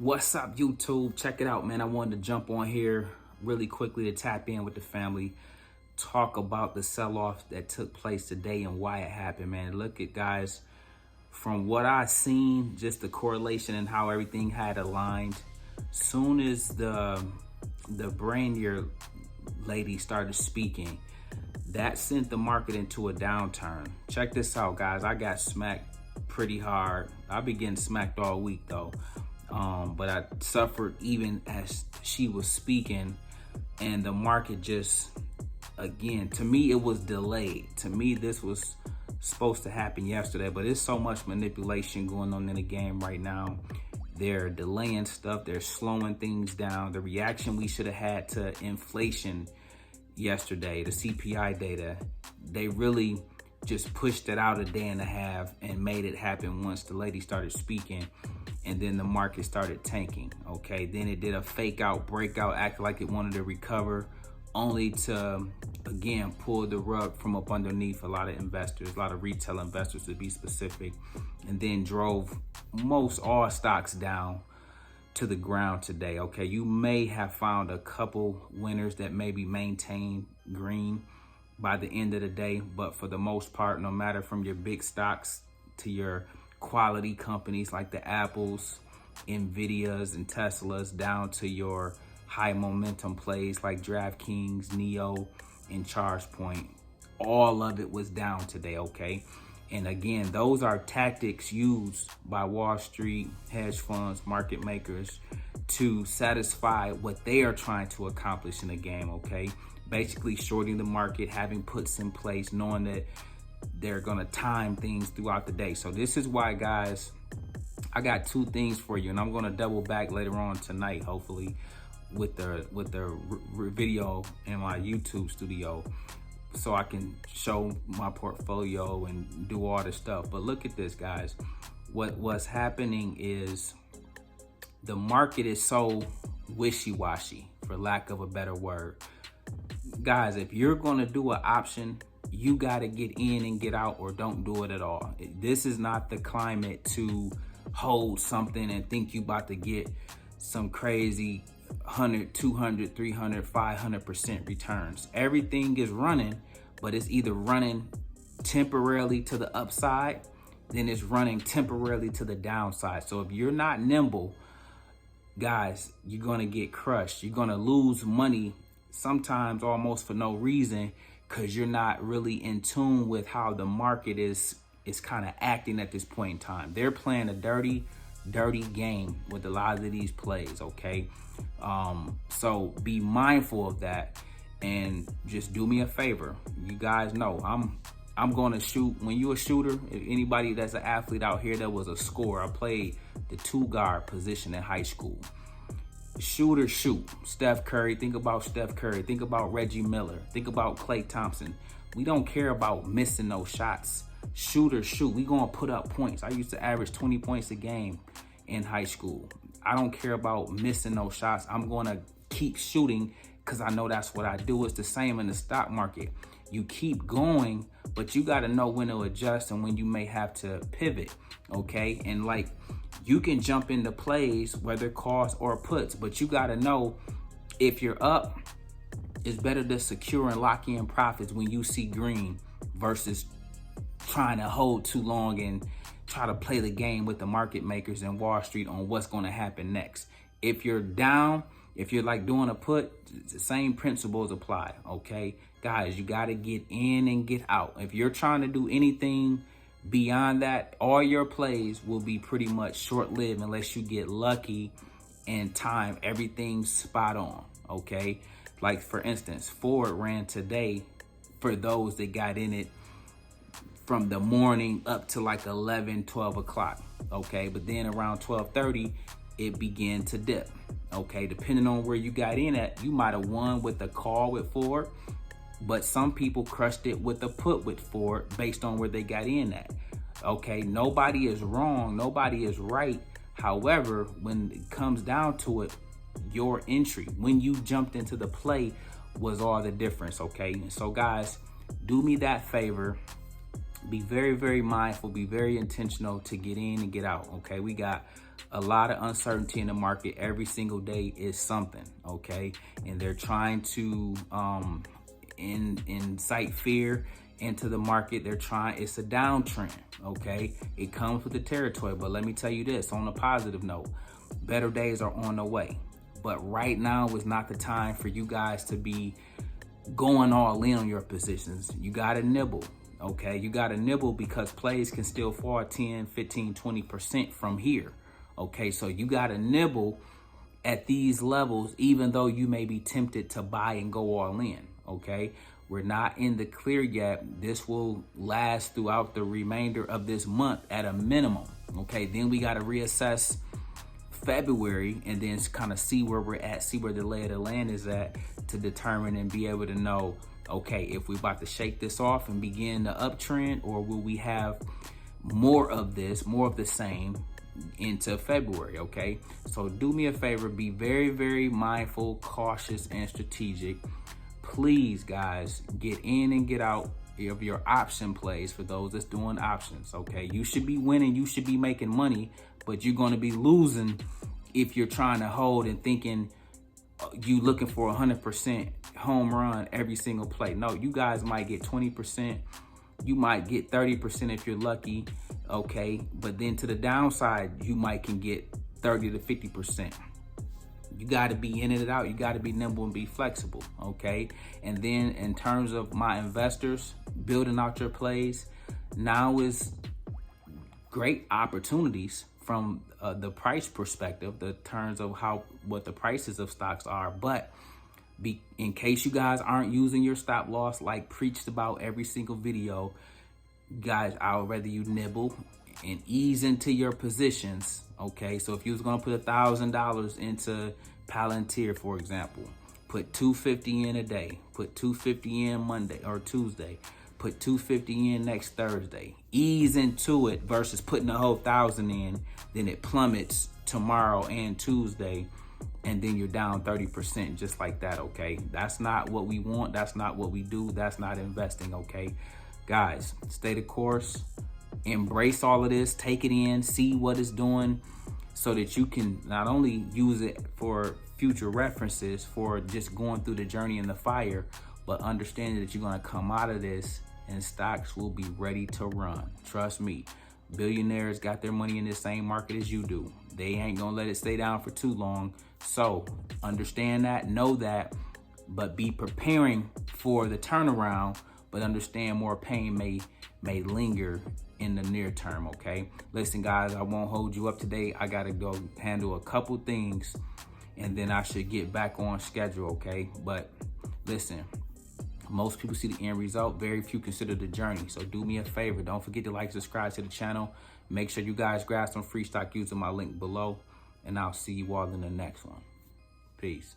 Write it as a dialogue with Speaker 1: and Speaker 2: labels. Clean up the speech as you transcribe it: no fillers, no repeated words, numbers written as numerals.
Speaker 1: What's up, YouTube? Check it out, man. I wanted to jump on here really quickly to tap in with the family, talk about the sell-off that took place today and why it happened, man. Look at, guys, from what I seen, just the correlation and how everything had aligned. Soon as the Brainier lady started speaking, that sent the market into a downturn. Check this out, guys. I got smacked pretty hard. I've been getting smacked all week, though. But I suffered even as she was speaking, and the market just, again, to me, it was delayed. To me, this was supposed to happen yesterday, but there's so much manipulation going on in the game right now. They're delaying stuff. They're slowing things down. The reaction we should have had to inflation yesterday, the CPI data, they really just pushed it out a day and a half and made it happen once the lady started speaking. And then the market started tanking, okay? Then it did a fake out, breakout, act like it wanted to recover, only to, again, pull the rug from up underneath a lot of investors, a lot of retail investors to be specific, and then drove most all stocks down to the ground today, okay? You may have found a couple winners that maybe maintain green by the end of the day, but for the most part, no matter from your big stocks to your quality companies like the Apples, Nvidias, and Teslas, down to your high momentum plays like DraftKings, Neo, and ChargePoint, all of it was down today, okay? And again, those are tactics used by Wall Street, hedge funds, market makers to satisfy what they are trying to accomplish in the game, okay? Basically shorting the market, having puts in place, knowing that they're gonna time things throughout the day. So this is why, guys, I got two things for you, and I'm gonna double back later on tonight, hopefully, with the video in my YouTube studio, so I can show my portfolio and do all this stuff. But look at this, guys. What's happening is the market is so wishy-washy, for lack of a better word. Guys, if you're gonna do an option, you gotta get in and get out, or don't do it at all. This is not the climate to hold something and think you about to get some crazy 100, 200, 300, 500% returns. Everything is running, but it's either running temporarily to the upside, then it's running temporarily to the downside. So if you're not nimble, guys, you're gonna get crushed. You're gonna lose money, sometimes almost for no reason, because you're not really in tune with how the market is kind of acting at this point in time. They're playing a dirty game with a lot of these plays, okay? So be mindful of that, and just do me a favor. You guys know I'm going to shoot. When you're a shooter, anybody that's an athlete out here that was a scorer, I played the 2-guard position in high school. Shooter, shoot. Steph Curry, think about Steph Curry. Think about Reggie Miller. Think about Klay Thompson. We don't care about missing those shots. Shooter, shoot. We gonna put up points. I used to average 20 points a game in high school. I don't care about missing those shots. I'm gonna keep shooting because I know that's what I do. It's the same in the stock market. You keep going, but you gotta know when to adjust and when you may have to pivot, okay? And like, you can jump into plays, whether calls or puts, but you gotta know if you're up, it's better to secure and lock in profits when you see green versus trying to hold too long and try to play the game with the market makers and Wall Street on what's gonna happen next. If you're down, if you're like doing a put, the same principles apply, okay? Guys, you gotta get in and get out. If you're trying to do anything beyond that, all your plays will be pretty much short-lived unless you get lucky and time everything spot on, okay? Like, for instance, Ford ran today for those that got in it from the morning up to like 11, 12 o'clock, okay? But then around 12:30, it began to dip, okay? Depending on where you got in at, you might have won with the call with Ford, but some people crushed it with a put with Ford based on where they got in at. Okay, nobody is wrong, nobody is right. However, when it comes down to it, your entry, when you jumped into the play, was all the difference, okay? So guys, do me that favor. Be very, very mindful, be very intentional to get in and get out, okay? We got a lot of uncertainty in the market. Every single day is something, okay? And they're trying to incite fear into the market. It's a downtrend, okay? It comes with the territory, but let me tell you this, on a positive note, better days are on the way. But right now is not the time for you guys to be going all in on your positions. You gotta nibble, okay? You gotta nibble because plays can still fall 10, 15, 20% from here, okay? So you gotta nibble at these levels, even though you may be tempted to buy and go all in, okay? We're not in the clear yet. This will last throughout the remainder of this month at a minimum, okay? Then we gotta reassess February and then kind of see where we're at, see where the lay of the land is at, to determine and be able to know, okay, if we're about to shake this off and begin the uptrend, or will we have more of this, more of the same into February, okay? So do me a favor, be very, very mindful, cautious, and strategic. Please, guys, get in and get out of your option plays for those that's doing options, okay? You should be winning, you should be making money, but you're going to be losing if you're trying to hold and thinking you looking for 100% home run every single play. No, you guys might get 20%. You might get 30% if you're lucky, okay? But then to the downside, you might can get 30 to 50%. You got to be in and out. You got to be nimble and be flexible, okay? And then in terms of my investors, building out your plays, now is great opportunities from the price perspective, the terms of what the prices of stocks are. But in case you guys aren't using your stop loss like preached about every single video, guys, I would rather you nibble and ease into your positions, okay? So if you was gonna put $1,000 into Palantir, for example, put $250 in a day, put $250 in Monday or Tuesday, put $250 in next Thursday. Ease into it versus putting the whole $1,000 in, then it plummets tomorrow and Tuesday, and then you're down 30% just like that, okay? That's not what we want. That's not what we do. That's not investing, okay? Guys, stay the course. Embrace all of this. Take it in. See what it's doing so that you can not only use it for future references for just going through the journey in the fire, but understanding that you're going to come out of this and stocks will be ready to run. Trust me, billionaires got their money in the same market as you do. They ain't going to let it stay down for too long. So understand that, know that, but be preparing for the turnaround, but understand more pain may linger in the near term, okay? Listen, guys, I won't hold you up today. I got to go handle a couple things, and then I should get back on schedule, okay? But listen, most people see the end result. Very few consider the journey. So do me a favor. Don't forget to like, subscribe to the channel. Make sure you guys grab some free stock using my link below. And I'll see you all in the next one. Peace.